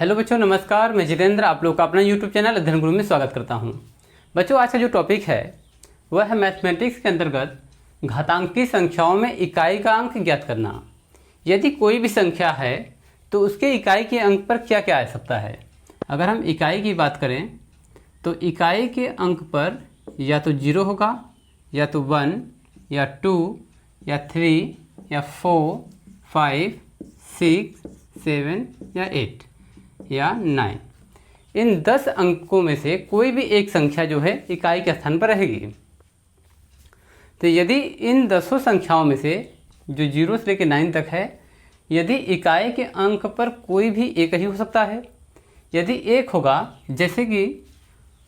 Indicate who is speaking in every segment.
Speaker 1: Hello बच्चों, नमस्कार। मैं जितेंद्र आप लोग का अपना यूट्यूब चैनल अध्ययन गुरु में स्वागत करता हूं। बच्चों, आज का जो टॉपिक है वह है मैथमेटिक्स के अंतर्गत घातांकी संख्याओं में इकाई का अंक ज्ञात करना। यदि कोई भी संख्या है तो उसके इकाई के अंक पर क्या क्या आ सकता है। अगर हम इकाई की बात करें तो इकाई के अंक पर या तो 0 होगा, या तो 1, या 2, या 3, या 4, 5, 6, 7 या 8 या 9। इन 10 अंकों में से कोई भी एक संख्या जो है इकाई के स्थान पर रहेगी। तो यदि इन 10 संख्याओं में से जो 0 से लेकर 9 तक है, यदि इकाई के अंक पर कोई भी एक ही हो सकता है। यदि एक होगा, जैसे कि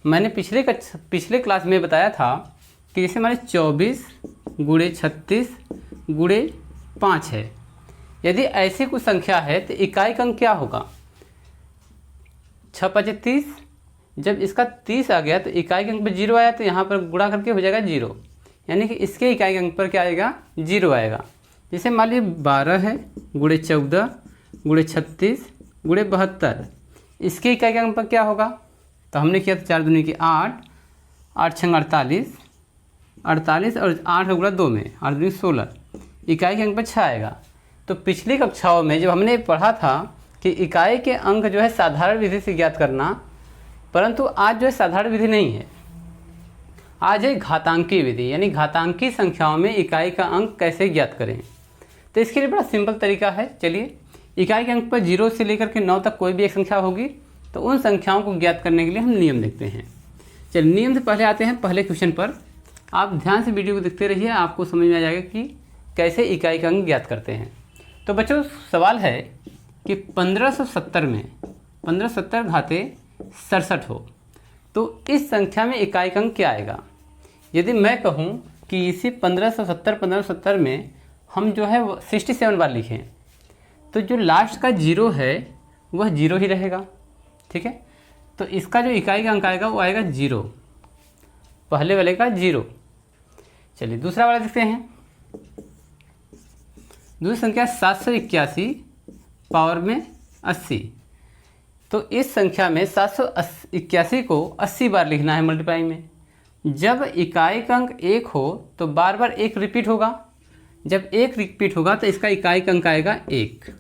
Speaker 1: मैंने पिछले क्लास में बताया था कि जैसे हमारे 24 गुणे 36 गुणे 5 है। यदि ऐसी कुछ संख्या है तो इकाई का अंक क्या होगा? 6 5 30। जब इसका 30 आ गया तो इकाई के अंक पर 0 आया, तो यहाँ पर गुणा करके हो जाएगा 0, यानी कि इसके इकाई के अंक पर क्या आएगा? 0 आएगा। जैसे मान लीजिए 12 है गुणे 14 गुणे 36 गुणे 72, इसके इकाई के अंक पर क्या होगा? तो हमने किया था 4 दूनी की 8, 8 छंग 48, 48 और 8 का गुणा 2 में 8 दूनी 16, इकाई के अंक पर 6 आएगा। तो पिछली कक्षाओं में जब हमने पढ़ा था कि इकाई के अंक जो है साधारण विधि से ज्ञात करना, परंतु आज जो है साधारण विधि नहीं है, आज है घातांकी विधि, यानी घातांकी संख्याओं में इकाई का अंक कैसे ज्ञात करें। तो इसके लिए बड़ा सिंपल तरीका है। चलिए, इकाई के अंक पर 0 से लेकर के 9 तक कोई भी एक संख्या होगी, तो उन संख्याओं को ज्ञात करने के लिए हम नियम देखते हैं। चलिए, नियम से पहले आते हैं पहले क्वेश्चन पर। आप ध्यान से वीडियो को देखते रहिए, आपको समझ में आ जाएगा कि कैसे इकाई का अंक ज्ञात करते हैं। तो बच्चों, सवाल है कि 1570 में 1570 घाते 67 हो, तो इस संख्या में इकाई का अंक क्या आएगा? यदि मैं कहूँ कि इसी 1570 में हम जो है 67 बार लिखें, तो जो लास्ट का 0 है वह 0 ही रहेगा। ठीक है, तो इसका जो इकाई का अंक आएगा वो आएगा 0, पहले वाले का 0। चलिए, दूसरा वाला देखते हैं। दूसरी संख्या 781 पावर में 80। तो इस संख्या में 781 को 80 बार लिखना है मल्टीप्लाई में। जब इकाई का अंक 1 हो तो बार बार 1 रिपीट होगा। जब 1 रिपीट होगा तो इसका इकाई का अंक आएगा 1।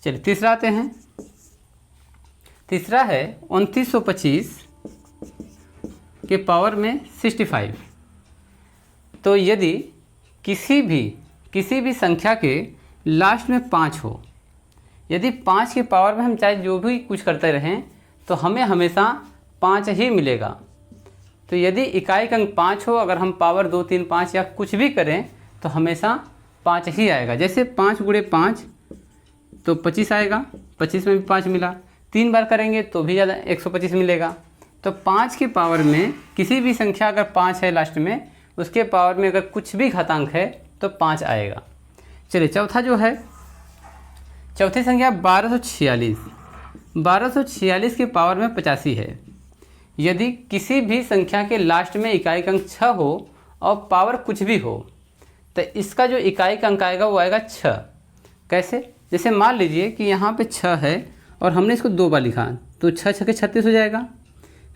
Speaker 1: चलिए, तीसरा आते हैं। तीसरा है 2925 के पावर में 65। तो यदि किसी भी संख्या के लास्ट में 5 हो, यदि 5 के पावर में हम चाहे जो भी कुछ करते रहें तो हमें हमेशा 5 ही मिलेगा। तो यदि इकाई का अंक 5 हो, अगर हम पावर 2 3 5 या कुछ भी करें तो हमेशा 5 ही आएगा। जैसे 5 गुणे 5 तो 25 आएगा, 25 में भी 5 मिला। 3 बार करेंगे तो भी ज़्यादा 125 मिलेगा। तो 5 के पावर में किसी भी संख्या अगर 5 है लास्ट में, उसके पावर में अगर कुछ भी घातांक है तो 5 आएगा। चलिए, चौथा जो है, चौथी संख्या 1246। 1246 के पावर में 85 है। यदि किसी भी संख्या के लास्ट में इकाई का अंक 6 हो और पावर कुछ भी हो, तो इसका जो इकाई का अंक आएगा वो आएगा 6। कैसे? जैसे मान लीजिए कि यहाँ पे 6 है और हमने इसको 2 बार लिखा, तो 6 6 के 36 हो जाएगा।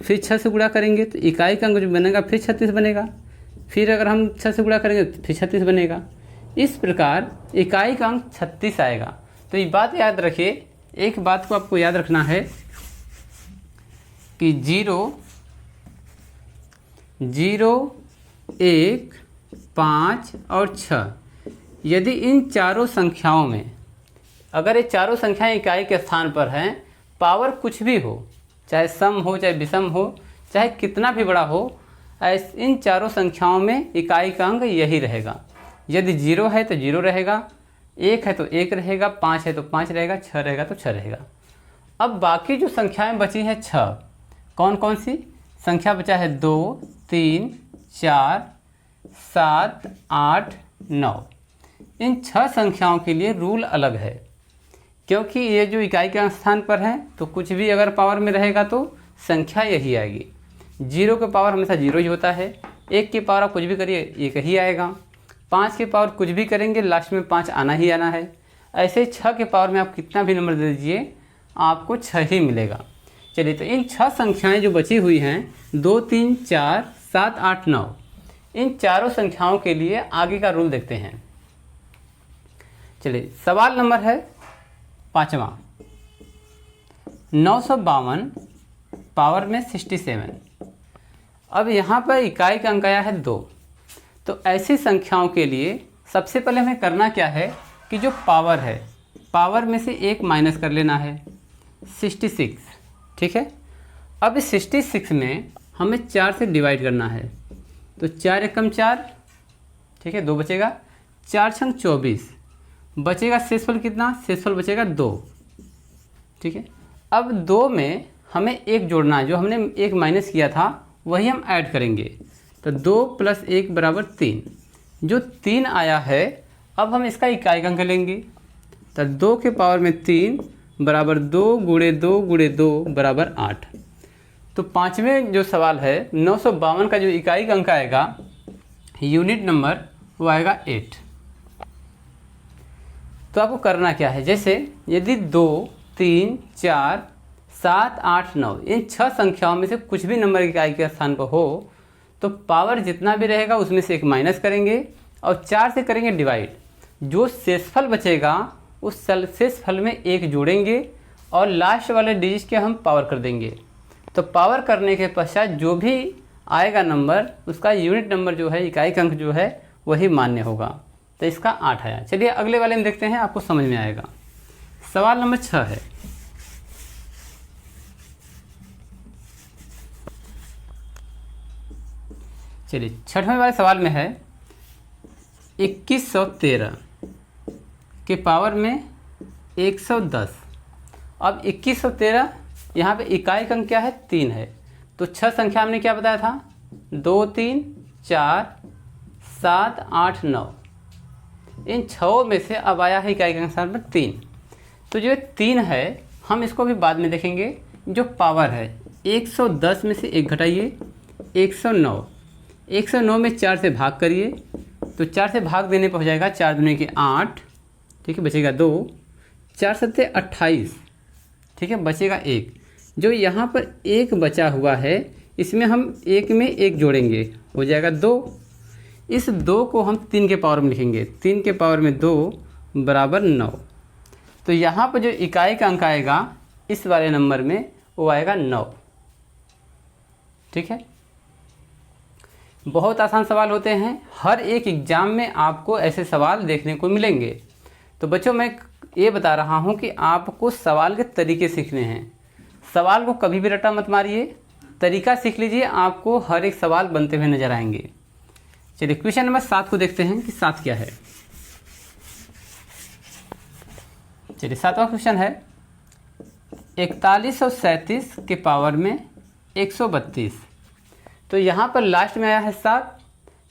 Speaker 1: फिर 6 से गुणा करेंगे तो इकाई का अंक जो बनेगा फिर 36 बनेगा। फिर अगर हम 6 से गुणा करेंगे तो फिर 36 बनेगा। इस प्रकार इकाई का अंक 36 आएगा। तो ये बात याद रखिए, एक बात को आपको याद रखना है कि 0 0 1 5 और 6, यदि इन चारों संख्याओं में अगर ये चारों संख्याएं इकाई के स्थान पर हैं, पावर कुछ भी हो, चाहे सम हो चाहे विषम हो चाहे कितना भी बड़ा हो, इन चारों संख्याओं में इकाई का अंक यही रहेगा। यदि 0 है तो 0 रहेगा, 1 है तो 1 रहेगा, 5 है तो 5 रहेगा, 6 रहेगा तो 6 रहेगा। अब बाकी जो संख्याएं बची हैं 6, कौन कौन सी संख्या बचा है? 2 3 4 7 8 9। इन 6 संख्याओं के लिए रूल अलग है, क्योंकि ये जो इकाई के स्थान पर है तो कुछ भी अगर पावर में रहेगा तो संख्या यही आएगी। 0 के पावर हमेशा 0 ही होता है, 1 के पावर आप कुछ भी करिए 1 ही आएगा, 5 के पावर कुछ भी करेंगे लास्ट में 5 आना ही आना है। ऐसे 6 के पावर में आप कितना भी नंबर दे दीजिए, आपको 6 ही मिलेगा। चलिए, तो इन 6 संख्याएं जो बची हुई हैं 2, 3, 4, 7, 8, 9, इन चारों संख्याओं के लिए आगे का रूल देखते हैं। चलिए, सवाल नंबर है 5वां, 952 पावर में 67। अब यहाँ पर इकाई का अंक आया है 2। तो ऐसी संख्याओं के लिए सबसे पहले हमें करना क्या है कि जो पावर है, पावर में से 1 माइनस कर लेना है, 66। ठीक है। अब इस 66 में हमें 4 से डिवाइड करना है। तो 4 एकम 4, ठीक है, 2 बचेगा, 4 छंग 24, बचेगा शेषफल कितना, शेषफल बचेगा 2। ठीक है। अब 2 में हमें 1 जोड़ना है, जो हमने 1 माइनस किया था वही हम ऐड करेंगे। तो 2 + 1 = 3। जो 3 आया है, अब हम इसका इकाई का अंक लेंगे। तो 2 के पावर में 3 बराबर 2 × 2 × 2 = 8। तो 5वें जो सवाल है 952 का जो इकाई का अंक आएगा, यूनिट नंबर, वो आएगा 8। तो आपको करना क्या है, जैसे यदि 2, 3, 4, 7, 8, 9 इन 6 संख्याओं में से कुछ भी नंबर इकाई के स्थान पर हो, तो पावर जितना भी रहेगा उसमें से 1 माइनस करेंगे और 4 से करेंगे डिवाइड। जो शेषफल बचेगा उस शेषफल में 1 जोड़ेंगे और लास्ट वाले डिजिट के हम पावर कर देंगे। तो पावर करने के पश्चात जो भी आएगा नंबर, उसका यूनिट नंबर जो है, इकाई का अंक जो है, वही मान्य होगा। तो इसका 8 आया। चलिए अगले वाले में देखते हैं, आपको समझ में आएगा। सवाल नंबर 6 है, चलिए 6वें वाले सवाल में है 2113 के पावर में 110। अब 2113 यहाँ पे इकाई का अंक क्या है, 3 है। तो 6 संख्या हमने क्या बताया था, 2, 3, 4, 7, 8, 9। इन 6 में से अब आया है इकाई का अंक स्थान पर 3। तो जो 3 है, हम इसको भी बाद में देखेंगे। जो पावर है 110 में से 1 घटाइए, 109। 109 में 4 से भाग करिए, तो 4 से भाग देने पर हो जाएगा 4 दूनी के 8, ठीक है, बचेगा 2, 4 सत्ते 28, ठीक है, बचेगा 1। जो यहाँ पर 1 बचा हुआ है, इसमें हम 1 में 1 जोड़ेंगे, हो जाएगा 2। इस 2 को हम 3 के पावर में लिखेंगे, 3 के पावर में 2 बराबर 9। तो यहाँ पर जो इकाई का अंक आएगा इस वाले नंबर में, वो आएगा 9। ठीक है। बहुत आसान सवाल होते हैं, हर एक एग्ज़ाम में आपको ऐसे सवाल देखने को मिलेंगे। तो बच्चों, मैं ये बता रहा हूँ कि आपको सवाल के तरीके सीखने हैं। सवाल को कभी भी रटा मत मारिए, तरीका सीख लीजिए, आपको हर एक सवाल बनते हुए नजर आएंगे। चलिए क्वेश्चन नंबर 7 को देखते हैं कि 7 क्या है। चलिए 7वां क्वेश्चन है 4137 के पावर में 132। तो यहाँ पर लास्ट में आया है 7।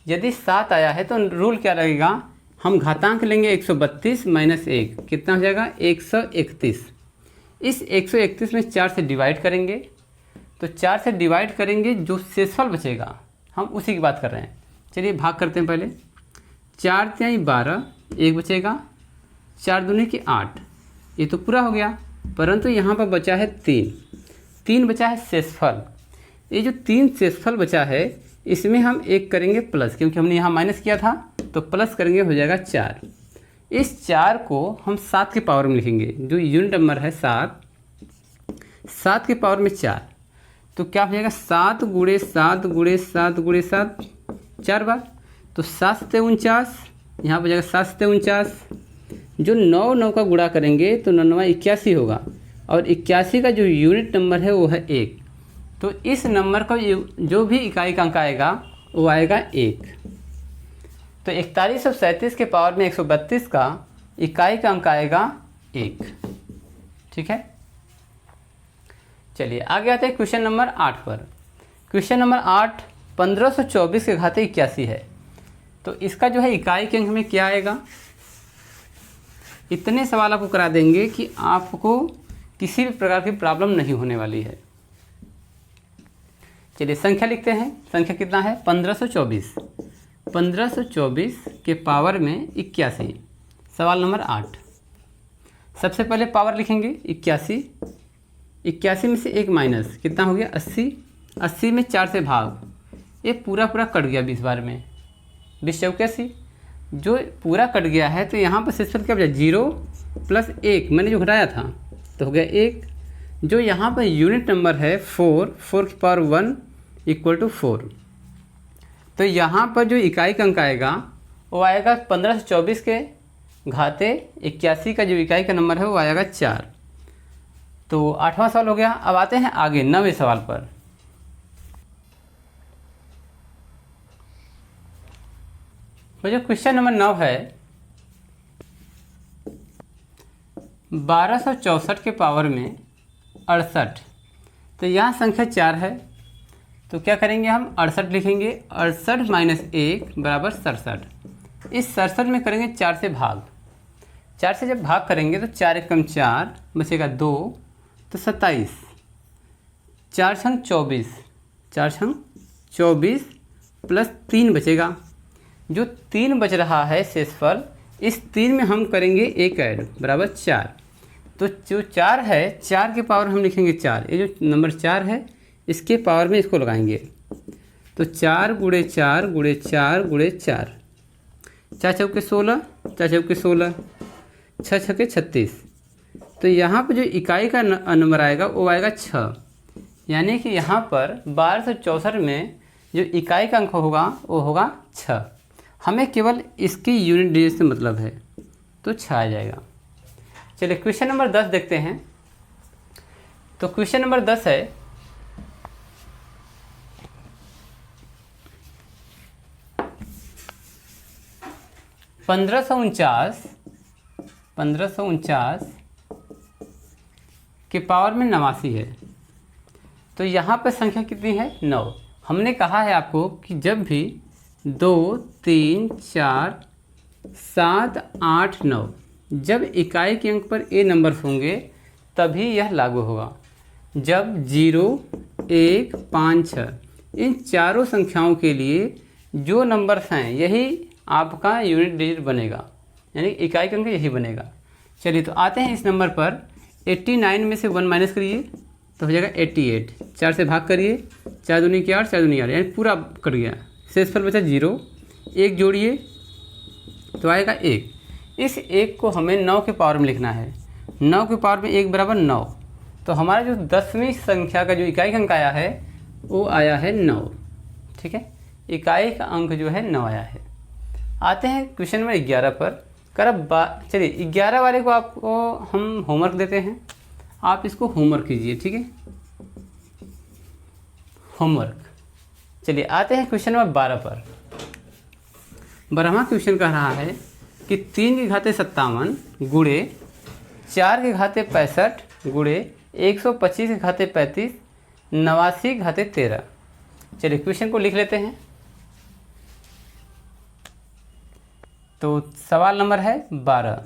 Speaker 1: यदि 7 आया है तो रूल क्या लगेगा, हम घातांक लेंगे 132 माइनस 1, कितना हो जाएगा 131। इस 131 में 4 से डिवाइड करेंगे, तो 4 से डिवाइड करेंगे, जो शेषफल बचेगा हम उसी की बात कर रहे हैं। चलिए भाग करते हैं पहले। 4 तिहाई 12, 1 बचेगा, 4 दूनी के 8, ये तो पूरा हो गया। परंतु यहाँ पर बचा है 3 बचा है शेषफल। ये जो 3 शेषफल बचा है, इसमें हम 1 करेंगे प्लस, क्योंकि हमने यहाँ माइनस किया था, तो प्लस करेंगे, हो जाएगा 4। इस 4 को हम 7 के पावर में लिखेंगे, जो यूनिट नंबर है 7, 7 के पावर में 4। तो क्या हो जाएगा 7 × 7 × 7 × 7, 4 बार। तो 7 सत्ते 49, यहाँ पर जाएगा 7 सत्ते 49। जो 9 का गुणा करेंगे तो 9 81 होगा, और 81 का जो यूनिट नंबर है वो है 1। तो इस नंबर का जो भी इकाई का अंक आएगा वो आएगा 1। तो 4137 के पावर में 132 का इकाई का अंक आएगा 1। ठीक है। चलिए आगे आते हैं क्वेश्चन नंबर 8 पर। क्वेश्चन नंबर 8 1524 के घाते 81 है। तो इसका जो है इकाई के अंक में क्या आएगा, इतने सवाल आपको करा देंगे कि आपको किसी भी प्रकार की प्रॉब्लम नहीं होने वाली है। चलिए संख्या लिखते हैं। संख्या कितना है 1524। 1524 के पावर में 81। सवाल नंबर 8। सबसे पहले पावर लिखेंगे 81, 81 में से एक माइनस कितना हो गया 80, 80 में 4 से भाग, ये पूरा पूरा कट गया 20 बार में, 20 चौके 80, जो पूरा कट गया है तो यहाँ पर शेषफल क्या बचा 0 प्लस 1 मैंने जो घटाया था तो हो गया 1। जो यहाँ पर यूनिट नंबर है 4, 4 की पावर 1 इक्वल टू 4, तो यहाँ पर जो इकाई का अंक आएगा वो आएगा 15 से 24 के घाते 81 का जो इकाई का नंबर है वो आएगा 4। तो 8वां सवाल हो गया। अब आते हैं आगे 9वें सवाल पर। तो जो क्वेश्चन नंबर 9 है 1264 के पावर में 68, तो यहाँ संख्या 4 है तो क्या करेंगे हम 68 लिखेंगे, 68 माइनस 1 बराबर 67। इस 67 में करेंगे 4 से भाग, 4 से जब भाग करेंगे तो 4 एकम 4 बचेगा 2 तो 27, 4 छंग 24, 4 छंग 24 प्लस 3 बचेगा। जो 3 बच रहा है शेषफल, इस 3 में हम करेंगे एक ऐड बराबर 4। तो जो 4 है 4 के पावर हम लिखेंगे 4, ये जो नंबर 4 है इसके पावर में इसको लगाएंगे तो 4 गुणे 4 गुणे 4 गुणे 4, 4 चौके 16, 4 चौके 16, 6 छक्के 36। तो यहाँ पर जो इकाई का नंबर आएगा वो आएगा 6, यानी कि यहाँ पर 1264 में जो इकाई का अंक होगा वो होगा 6। हमें केवल इसकी यूनिट डिजिट से मतलब है तो 6 आ जाएगा। चलिए क्वेश्चन नंबर 10 देखते हैं। तो क्वेश्चन नंबर 10 है 1549 के पावर में 89 है। तो यहाँ पर संख्या कितनी है 9। हमने कहा है आपको कि जब भी 2, 3, 4, 7, 8, 9 जब इकाई के अंक पर ए नंबर होंगे तभी यह लागू होगा। जब 0, 1, 5, 6 इन चारों संख्याओं के लिए जो नंबर्स हैं यही आपका यूनिट डिजिट बनेगा, यानी इकाई का अंक यही बनेगा। चलिए तो आते हैं इस नंबर पर। 89 में से 1 माइनस करिए तो हो जाएगा 88, 4 से भाग करिए, 4 दूनी 8, 4 दूनी 8, यानी पूरा कट गया। शेषफल बचा 0, 1 जोड़िए तो आएगा 1। इस 1 को हमें 9 के पावर में लिखना है, 9 के पावर में 1 बराबर 9। तो हमारा जो 10वीं संख्या का जो इकाई का अंक आया है वो आया है 9। ठीक है, इकाई का अंक जो है 9 आया है। आते हैं क्वेश्चन नंबर 11 पर। चलिए 11 वाले को आपको हम होमवर्क देते हैं, आप इसको होमवर्क कीजिए। ठीक है, होमवर्क। चलिए आते हैं क्वेश्चन नंबर 12 पर। 12वां क्वेश्चन कह रहा है कि 3 की घाते 57 गुणे 4 के घाते 65 गुणे 125 के घाते 35 89 के घाते 13। चलिए क्वेश्चन को लिख लेते हैं। तो सवाल नंबर है 12।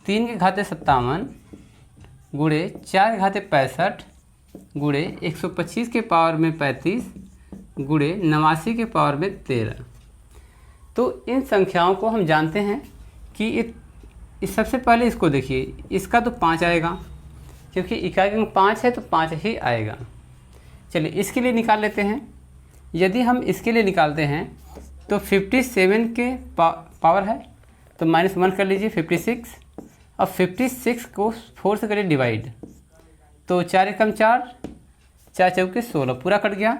Speaker 1: 3 के घाते 57 गुणे 4 के घाते 65 गुणे 125 के पावर में 35 गुणे 89 के पावर में 13। तो इन संख्याओं को हम जानते हैं कि इस सबसे पहले इसको देखिए, इसका तो 5 आएगा क्योंकि इकाई का अंक 5 है तो 5 ही आएगा। चलिए इसके लिए निकाल लेते हैं। यदि हम इसके लिए निकालते हैं तो 57 के पावर है तो -1 कर लीजिए 56। अब 56 को 4 से करिए डिवाइड तो 4 एकम 4, 4 चौके 16, पूरा कट गया।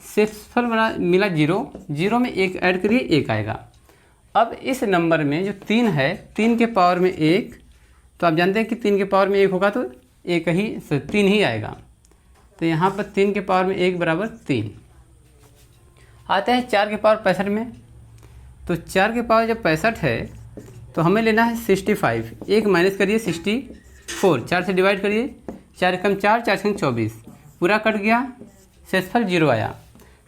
Speaker 1: शेषफल मिला 0, 0 में 1 ऐड करिए 1 आएगा। अब इस नंबर में जो 3 है 3 के पावर में 1, तो आप जानते हैं कि 3 के पावर में 1 होगा तो 3 ही आएगा। तो यहाँ पर 3 के पावर में 1 बराबर 3। आते हैं 4 के पावर 65 में। तो 4 के पावर जब 65 है तो हमें लेना है 65, 1 माइनस करिए 64, 4 से डिवाइड करिए, 4 एकम 4, 4 छंग 24, पूरा कट गया। शेषफल 0 आया।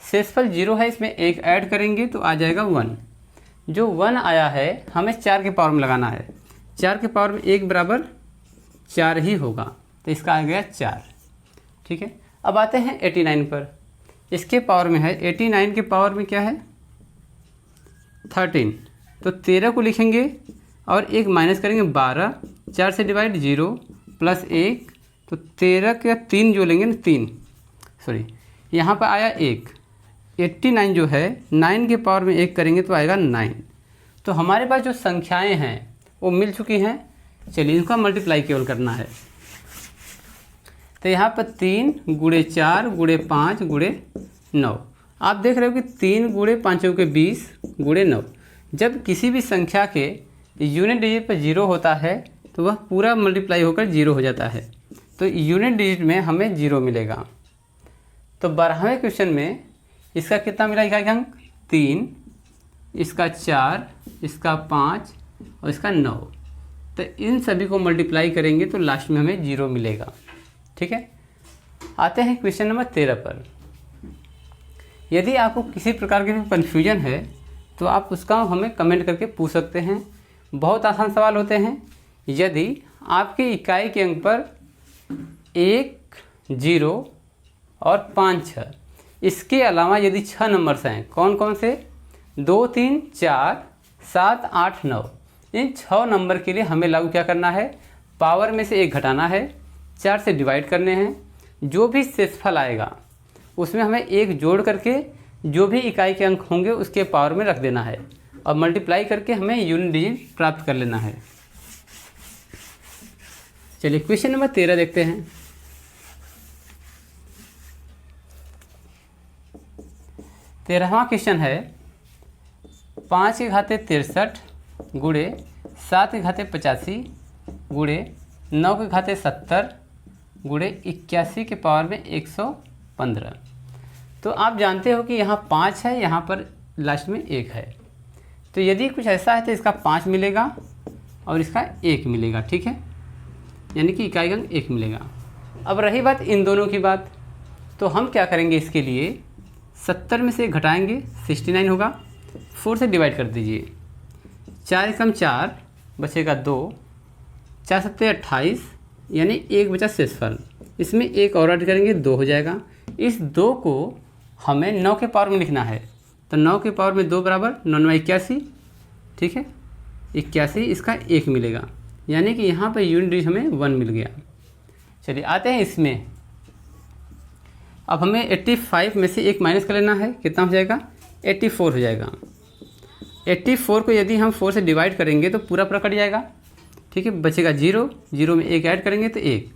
Speaker 1: शेषफल 0 है, इसमें 1 ऐड करेंगे तो आ जाएगा 1। जो 1 आया है हमें 4 के पावर में लगाना है, 4 के पावर में 1 बराबर 4 ही होगा, तो इसका आ गया 4। ठीक है, अब आते हैं 89 पर। इसके पावर में है 89 के पावर में क्या है 13, तो 13 को लिखेंगे और 1 माइनस करेंगे 12, 4 से डिवाइड 0 प्लस 1, तो 13 के 3 जो लेंगे ना 3, सॉरी यहाँ पर आया 1, 89 जो है 9 के पावर में 1 करेंगे तो आएगा 9। तो हमारे पास जो संख्याएं हैं वो मिल चुकी हैं। चलिए इनका मल्टीप्लाई केवल करना है। तो यहाँ पर 3 गुणे 4 गुणे 5 गुणे 9। आप देख रहे हो कि 3 गुणे 5 के 20 गुणे 9। जब किसी भी संख्या के यूनिट डिजिट पर 0 होता है तो वह पूरा मल्टीप्लाई होकर 0 हो जाता है। तो यूनिट डिजिट में हमें 0 मिलेगा। तो 12वें क्वेश्चन में इसका कितना मिला इकाई अंक? 3, इसका 4, इसका 5 और इसका 9। तो इन सभी को मल्टीप्लाई करेंगे तो लास्ट में हमें 0 मिलेगा। ठीक है, आते हैं क्वेश्चन नंबर 13 पर। यदि आपको किसी प्रकार के कन्फ्यूजन है तो आप उसका हमें कमेंट करके पूछ सकते हैं। बहुत आसान सवाल होते हैं। यदि आपके इकाई के अंक पर 1, 0 और 5, 6, इसके अलावा यदि 6 नंबर्स हैं, कौन कौन से? 2, 3, 4, 7, 8, 9। इन 6 नंबर के लिए हमें लागू क्या करना है? पावर में से 1 घटाना है, 4 से डिवाइड करने हैं। जो भी शेषफल आएगा उसमें हमें 1 जोड़ करके जो भी इकाई के अंक होंगे उसके पावर में रख देना है और मल्टीप्लाई करके हमें यूनिट डिजिट प्राप्त कर लेना है। चलिए क्वेश्चन नंबर 13 देखते हैं। तेरहवां क्वेश्चन है 5 के घाते 63 गुणे 7 के घाते 85 गुणे 9 के घाते 70 गुणे 81 के पावर में 115। तो आप जानते हो कि यहाँ 5 है, यहाँ पर लास्ट में 1 है। तो यदि कुछ ऐसा है तो इसका 5 मिलेगा और इसका 1 मिलेगा। ठीक है, यानी कि इकाई अंक 1 मिलेगा। अब रही बात इन दोनों की बात, तो हम क्या करेंगे? इसके लिए 70 में से घटाएंगे, 69 होगा। 4 से डिवाइड कर दीजिए। 4 एकम 4 बचेगा 2, 4 सत्ते 28, यानी 1 बचा शेषफल। इसमें 1 और ऐड करेंगे, 2 हो जाएगा। इस 2 को हमें 9 के पावर में लिखना है। तो 9 के पावर में 2 बराबर 9 81। ठीक है, 81, इसका 1 मिलेगा, यानी कि यहाँ पर यूनिट डिजिट हमें 1 मिल गया। चलिए आते हैं इसमें। अब हमें 85 में से 1 माइनस कर लेना है। कितना हो जाएगा? 84 हो जाएगा। 84 को यदि हम 4 से डिवाइड करेंगे तो पूरा कट जाएगा। ठीक है, बचेगा 0, 0 में 1 ऐड करेंगे तो 1।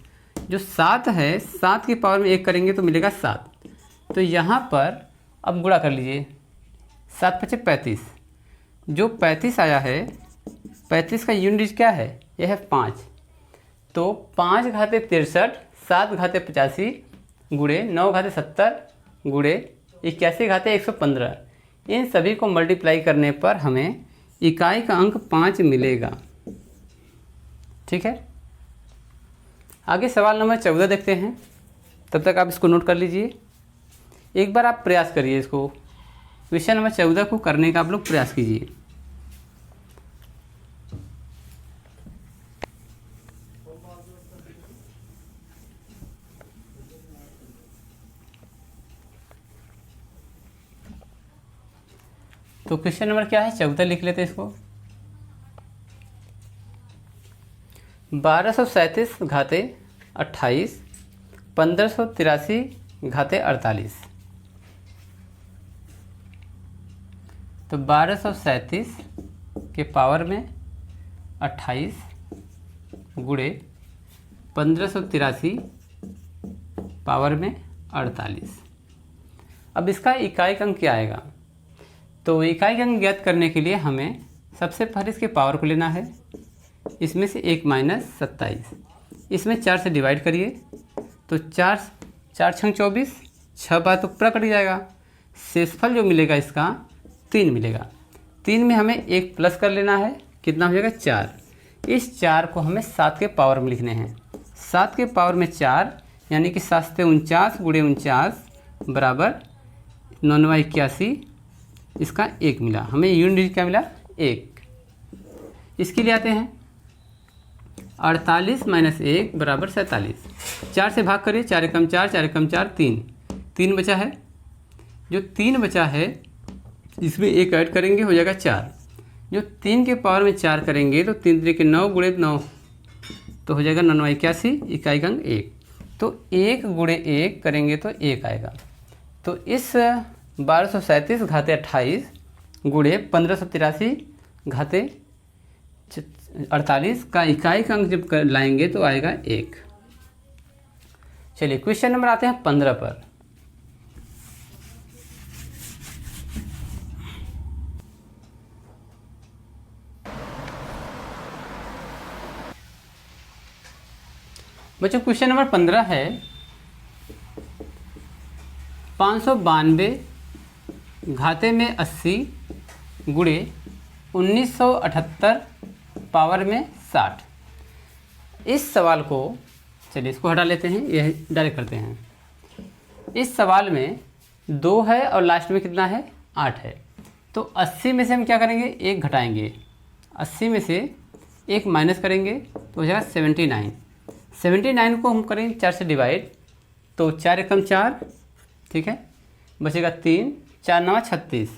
Speaker 1: जो 7 है, 7 की पावर में 1 करेंगे तो मिलेगा 7। तो यहाँ पर अब गुणा कर लीजिए। 7 पचे 35। जो 35 आया है, 35 का यूनिट डिजिट क्या है? यह है 5। तो 5 घाते 63, 7 घाते 85 गुणे 9 घाते 70 गुणे 81 घाते 115। इन सभी को मल्टीप्लाई करने पर हमें इकाई का अंक 5 मिलेगा। ठीक है, आगे सवाल नंबर 14 देखते हैं। तब तक आप इसको नोट कर लीजिए। एक बार आप प्रयास करिए इसको, क्वेश्चन नंबर 14 को करने का आप लोग प्रयास कीजिए। तो क्वेश्चन नंबर क्या है? 14 लिख लेते हैं इसको। 1237 घाते 28, 1583 घाते 48। तो 1237 के पावर में 28 गुणे 1583 पावर में 48। अब इसका इकाई अंक क्या आएगा? तो इकाई अंक ज्ञात करने के लिए हमें सबसे पहले इसके पावर को लेना है। इसमें से 1 माइनस 27, इसमें 4 से डिवाइड करिए। तो 4 छंग 24, 6 बार तो पूरा कट जाएगा। शेषफल जो मिलेगा इसका 3 मिलेगा। 3 में हमें 1 प्लस कर लेना है। कितना हो जाएगा? 4। इस 4 को हमें 7 के पावर में लिखने हैं। 7 के पावर में 4, यानी कि 7 से 49 गुणे 49 बराबर 9 81। इसका 1 मिला। हमें यूनिट डिजिट क्या मिला? 1। इसके लिए आते हैं। 48 माइनस 1 बराबर 47। 4 से भाग करिए। 4 एकम 4, 4 एकम 4, 3 बचा है। जो 3 बचा है इसमें 1 ऐड करेंगे, हो जाएगा 4। जो 3 के पावर में 4 करेंगे तो 3 3 के 9 गुणे 9 तो हो जाएगा 9 81। इकाई अंक 1। तो 1 गुणे 1 करेंगे तो 1 आएगा। तो इस 1237 घाते 28 गुणे 1583 घाते 48 का इकाई का अंक जब लाएंगे तो आएगा 1। चलिए क्वेश्चन नंबर आते हैं 15 पर। बच्चों क्वेश्चन नंबर 15 है 592 घाते में 80 गुणे 1978 पावर में 60। इस सवाल को चलिए इसको हटा लेते हैं, यह डायरेक्ट करते हैं। इस सवाल में 2 है और लास्ट में कितना है 8 है। तो 80 में से हम क्या करेंगे 1 घटाएंगे, 80 में से 1 माइनस करेंगे तो हो जाएगा 79। 79 को हम करेंगे 4 से डिवाइड, तो 4 एकम 4, ठीक है, बचेगा 3, 4 9 36,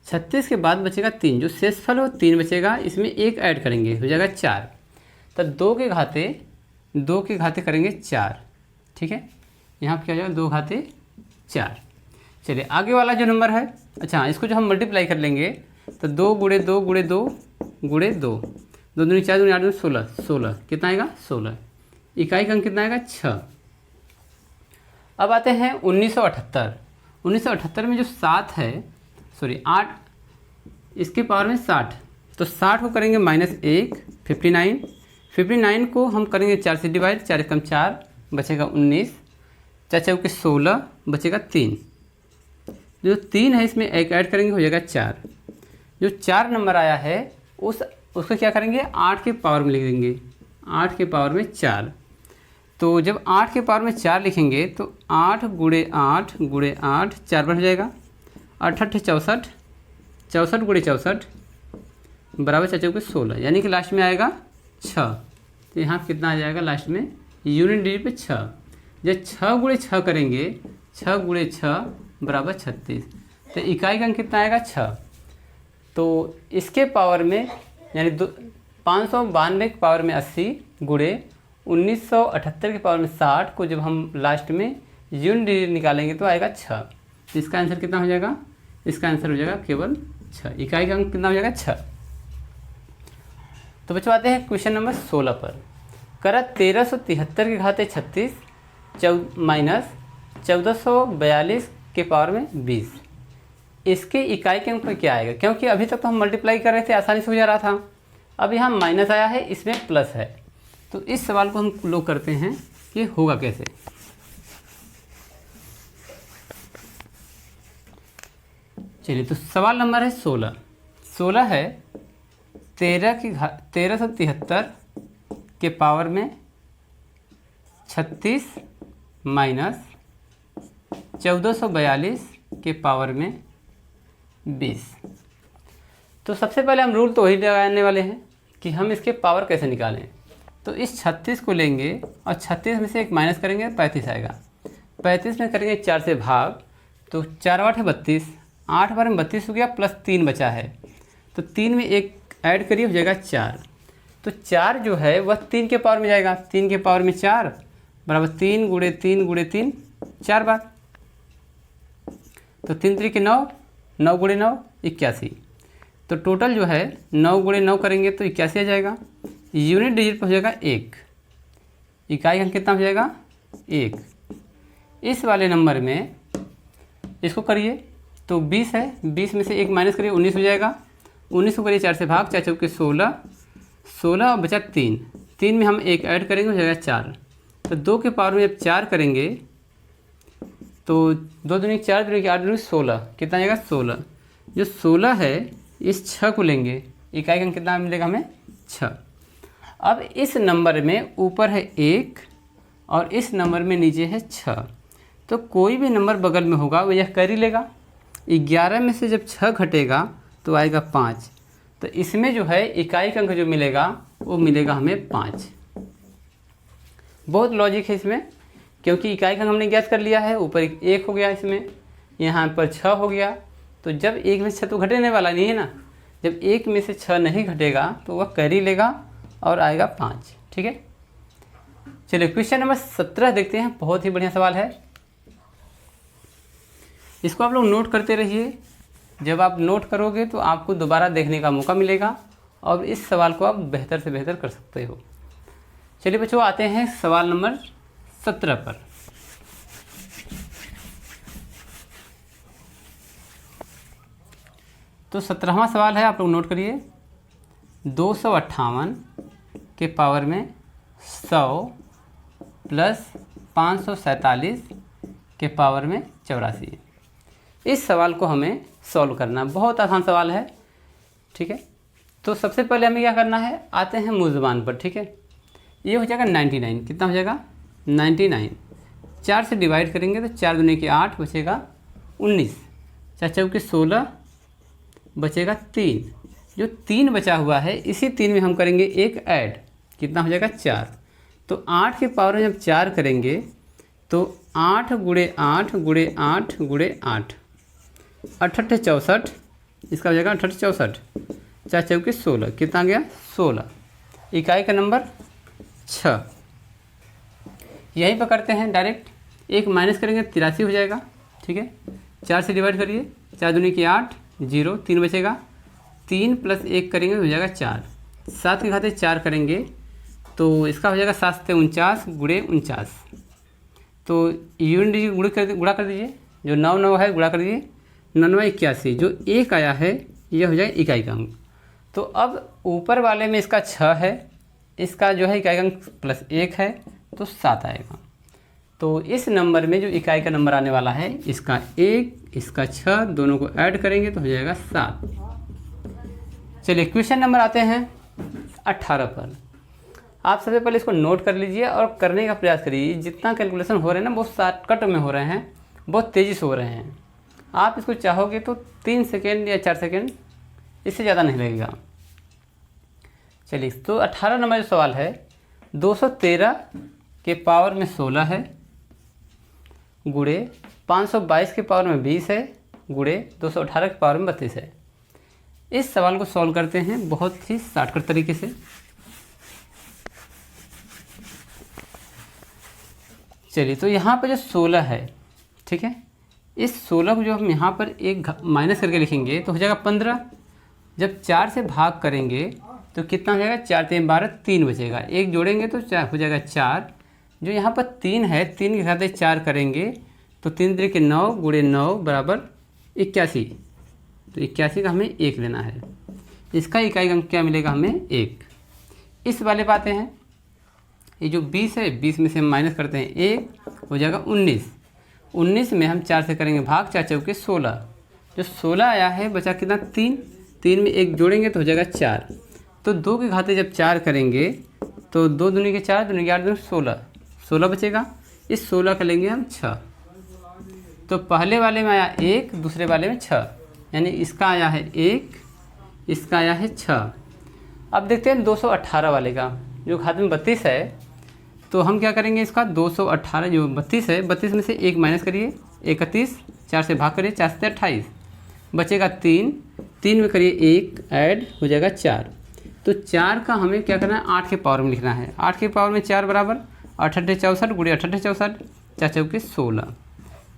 Speaker 1: 36 के बाद बचेगा 3, जो शेषफल हो 3 बचेगा, इसमें 1 ऐड करेंगे हो जाएगा 4। तो 2 के घाते करेंगे 4, ठीक है, यहाँ पर क्या हो जाएगा 2 घाते 4। चलिए आगे वाला जो नंबर है, अच्छा इसको जो हम मल्टीप्लाई कर लेंगे तो 2 गुणे 2 गुणे 2 गुणे 2, 2 दूनी 4 दूनी 8 दूनी 16, 16 कितना आएगा 16। इकाई का अंक कितना आएगा 6। अब आते हैं 1978। 1978 में जो 7 है, सॉरी 8, इसके पावर में 60, तो 60 को करेंगे -1, 59। 59 को हम करेंगे 4 से डिवाइड, 4 एकम 4, बचेगा 19, 4 चौके 16, बचेगा 3। जो 3 है इसमें 1 ऐड करेंगे हो जाएगा 4। जो 4 नंबर आया है उसको क्या करेंगे 8 के पावर में लिख देंगे, 8 के पावर में 4। तो जब 8 के पावर में 4 लिखेंगे तो 8 गुणे 8 गुणे 8 4 बार हो जाएगा, 8 8 64, 64 गुणे 64 बराबर 4 चौके 16, यानी कि लास्ट में आएगा 6। तो यहाँ कितना आ जाएगा लास्ट में यूनिट डिजिट पे 6। जब 6 गुणे 6 करेंगे, 6 गुणे 6 बराबर 36, तो इकाई का अंक कितना आएगा 6। तो इसके पावर में यानी 592 के पावर में 80 गुणे 1978 के पावर में 60 को जब हम लास्ट में यूनिट डिजिट निकालेंगे तो आएगा 6। तो इसका आंसर कितना हो जाएगा, इसका आंसर हो जाएगा केवल 6। इकाई का अंक कितना हो जाएगा 6। तो बच्चों आते हैं क्वेश्चन नंबर 16 पर। करा 1373 के घाते 36 माइनस 1442 के पावर में 20, इसके इकाई के अंक पर क्या आएगा। क्योंकि अभी तक तो हम मल्टीप्लाई कर रहे थे, आसानी से हो जा रहा था, अब यहाँ माइनस आया है, इसमें प्लस है। तो इस सवाल को हम लोग करते हैं कि होगा कैसे। चलिए तो सवाल नंबर है 16। 16 है 1373 के पावर में 36 माइनस 1442 के पावर में 20। तो सबसे पहले हम रूल तो वही लगाने वाले हैं कि हम इसके पावर कैसे निकालें। तो इस 36 को लेंगे और 36 में से 1 माइनस करेंगे, 35 आएगा। 35 में करेंगे 4 से भाग, तो 4 8 है 32, 8 बार में 32 हो गया, प्लस 3 बचा है, तो 3 में 1 ऐड करिए हो जाएगा 4। तो 4 जो है वह 3 के पावर में जाएगा, 3 के पावर में 4 बराबर 3 गुणे 3 गुणे 3 4 बार, तो 3 3 के 9, 9 गुणे 9 81। तो टोटल जो है 9 गुणे 9 करेंगे तो 81 आ जाएगा। यूनिट डिजिट पर हो जाएगा 1, इकाई अंक कितना हो जाएगा 1। इस वाले नंबर में इसको करिए तो 20 है, 20 में से 1 माइनस करिए 19 हो जाएगा। 19 को करिए 4 से भाग, 4 चौके 16, 16 बचा 3, 3 में हम 1 ऐड करेंगे हो जाएगा 4। तो 2 के पावर में जब 4 करेंगे तो 2 दूनी 4 दूनी 8 दूनी 16, कितना आएगा 16। जो 16 है इस 6 को लेंगे, इकाई का अंक कितना मिलेगा हमें 6। अब इस नंबर में ऊपर है 1 और इस नंबर में नीचे है 6, तो कोई भी नंबर बगल में होगा वो यह कर ही लेगा। 11 में से जब 6 घटेगा तो आएगा 5, तो इसमें जो है इकाई का अंक जो मिलेगा वो मिलेगा हमें 5। बहुत लॉजिक है इसमें, क्योंकि इकाई का अंक हमने ज्ञात कर लिया है, ऊपर 1 हो गया, इसमें यहाँ पर 6 हो गया। तो जब 1 में से 6 तो घटने वाला नहीं है ना, जब 1 में से 6 नहीं घटेगा तो वह कर ही लेगा और आएगा 5। ठीक है, चलिए क्वेश्चन नंबर 17 देखते हैं। बहुत ही बढ़िया सवाल है, इसको आप लोग नोट करते रहिए। जब आप नोट करोगे तो आपको दोबारा देखने का मौका मिलेगा और इस सवाल को आप बेहतर से बेहतर कर सकते हो। चलिए बच्चों, आते हैं सवाल नंबर 17 पर। तो 17वां सवाल है, आप लोग नोट करिए। 258 के पावर में 100 प्लस 547 के पावर में 84। इस सवाल को हमें सॉल्व करना, बहुत आसान सवाल है। ठीक है, तो सबसे पहले हमें क्या करना है, आते हैं मूल ज़बान पर। ठीक है, ये हो जाएगा 99। कितना हो जाएगा 99। 4 से डिवाइड करेंगे तो 4 दूनी के 8 बचेगा 19, 4 चौके 16 बचेगा 3। जो 3 बचा हुआ है इसी 3 में हम करेंगे एक ऐड, कितना हो जाएगा 4। तो 8 के पावर में जब 4 करेंगे तो 8 गुणे 8 गुणे 8 गुणे 8, 68 64, इसका हो जाएगा 68 64, 4 चौके 16, कितना आ गया 16। इकाई का नंबर 6। यहीं पर करते हैं डायरेक्ट, एक माइनस करेंगे 83 हो जाएगा। ठीक है, 4 से डिवाइड करिए, 4 दूनी की 8, 0, 3 बचेगा, 3 प्लस 1 करेंगे हो जाएगा 4, 7 के घाते 4 करेंगे तो इसका हो जाएगा 7 से 49 गुणे 49। तो यूनिट डिजिट गुणा कर दीजिए, जो 9 9 है गुणा कर दीजिए, 9 81, जो 1 आया है यह हो जाएगा इकाई का अंक। तो अब ऊपर वाले में इसका 6 है, इसका जो है इकाई का अंक प्लस 1 है तो 7 आएगा। तो इस नंबर में जो इकाई का नंबर आने वाला है, इसका 1 इसका 6 दोनों को ऐड करेंगे तो हो जाएगा 7। चलिए क्वेश्चन नंबर आते हैं 18 पर। आप सबसे पहले इसको नोट कर लीजिए और करने का प्रयास करिए। जितना कैलकुलेशन हो रहे हैं ना, बहुत शॉर्टकट में हो रहे हैं, बहुत तेज़ी से हो रहे हैं। आप इसको चाहोगे तो 3 सेकेंड या 4 सेकेंड, इससे ज़्यादा नहीं लगेगा। चलिए, तो 18 नंबर जो सवाल है, 213 के पावर में 16 है गुणे 522 के पावर में 20 है गुणे 218 के पावर में 32 है। इस सवाल को सॉल्व करते हैं बहुत ही शॉर्टकट तरीके से। चलिए, तो यहाँ पर जो 16 है, ठीक है, इस 16 को जो हम यहाँ पर एक माइनस करके लिखेंगे तो हो जाएगा 15। जब 4 से भाग करेंगे तो कितना हो जाएगा, 4 3 12, 3 बचेगा, एक जोड़ेंगे तो हो जाएगा 4। जो यहाँ पर 3 है, 3 के खाते 4 करेंगे तो 3 3 के 9 गुणे 9 बराबर 81। तो 81 का हमें 1 लेना है, इसका इकाई अंक क्या मिलेगा हमें 1। इस वाले पे आते हैं, ये जो 20 है 20 में से हम माइनस करते हैं 1, हो जाएगा 19। 19 में हम 4 से करेंगे भाग, 4 चौके 16, जो 16 आया है बचा कितना 3, 3 में 1 जोड़ेंगे तो हो जाएगा 4। तो 2 के घाते जब 4 करेंगे तो 2 दूनी के 4, दूनी के 8 दूनी 16, 16 बचेगा। इस 16 का लेंगे हम 6। तो पहले वाले में आया 1, दूसरे वाले में 6, यानी इसका आया है 1, इसका आया है 6। अब देखते हैं 218 वाले का, जो खाते में 32 है, तो हम क्या करेंगे, इसका 218 जो 32 है, 32 में से 1 माइनस करिए 31, 4 से भाग करिए, 4 से 28 बचेगा 3, 3 में करिए 1 ऐड हो जाएगा 4। तो 4 का हमें क्या करना है, 8 के पावर में लिखना है। 8 के पावर में 4 बराबर 68 64 गुणे 68 64, 4 चौके 16,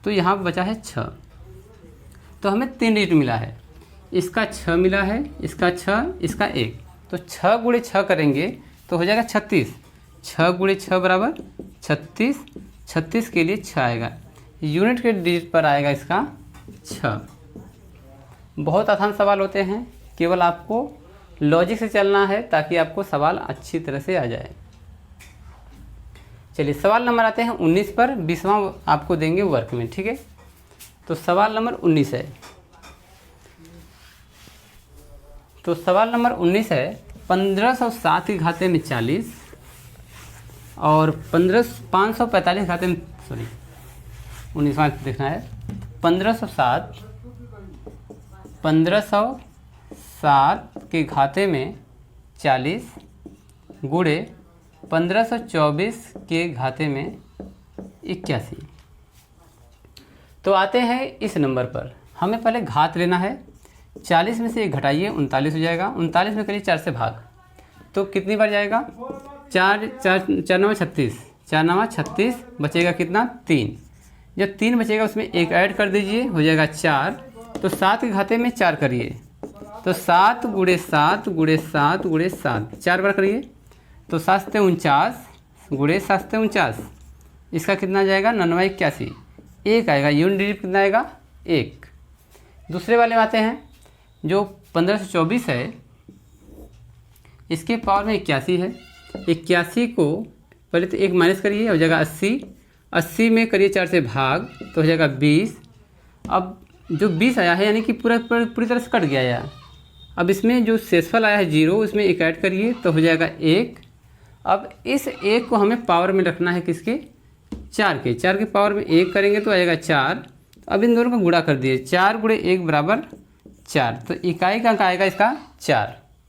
Speaker 1: तो यहाँ पर बचा है 6। तो हमें 3 डिजिट मिला है, इसका 6 मिला है, इसका 6, इसका 1। तो 6 गुणे 6 करेंगे तो हो जाएगा 36। 6 गुणे 6 बराबर 36, 36 के लिए 6 आएगा, यूनिट के डिजिट पर आएगा इसका 6। बहुत आसान सवाल होते हैं, केवल आपको लॉजिक से चलना है ताकि आपको सवाल अच्छी तरह से आ जाए। चलिए सवाल नंबर आते हैं 19 पर, 20वां आपको देंगे वर्क में। ठीक है, तो सवाल नंबर 19 है, तो सवाल नंबर 19 है 1507 के घाते में 40 और 545 घाते में 19वां देखना है। 1507 के घाते में 40 गुणे 1524 के घाते में 81। तो आते हैं इस नंबर पर, हमें पहले घात लेना है। 40 में से 1 घटाइए 39 हो जाएगा, 39 में करिए 4 से भाग, तो कितनी बार जाएगा, 4 4 4 9 36, 4 9 36, बचेगा कितना 3। जब 3 बचेगा उसमें एक ऐड कर दीजिए, हो जाएगा 4। तो 7 के घाते में 4 करिए, तो 7 गुणे 7 गुणे 7 गुणे 7, 4 बार करिए, तो 7 से 49 गुणे 7 से 49, इसका कितना जाएगा 99 81, 1 आएगा। यूनिट डिजिट कितना आएगा 1। दूसरे वाले में आते हैं, जो 15 से 24 है, इसके पावर में 81 है। 81 को पहले तो 1 माइनस करिए, हो जाएगा 80। 80 में करिए 4 से भाग, तो हो जाएगा 20। अब जो 20 आया है यानी कि पूरी तरह से कट गया यार। अब इसमें जो शेषफल आया है 0, उसमें 1 ऐड करिए, तो हो जाएगा 1। अब इस 1 को हमें पावर में रखना है किसके, 4 के। 4 के पावर में 1 करेंगे तो आएगा 4। अब इन दोनों को गुणा कर दिए, 4 गुणे 1 बराबर 4, तो इकाई का अंक आएगा इसका 4।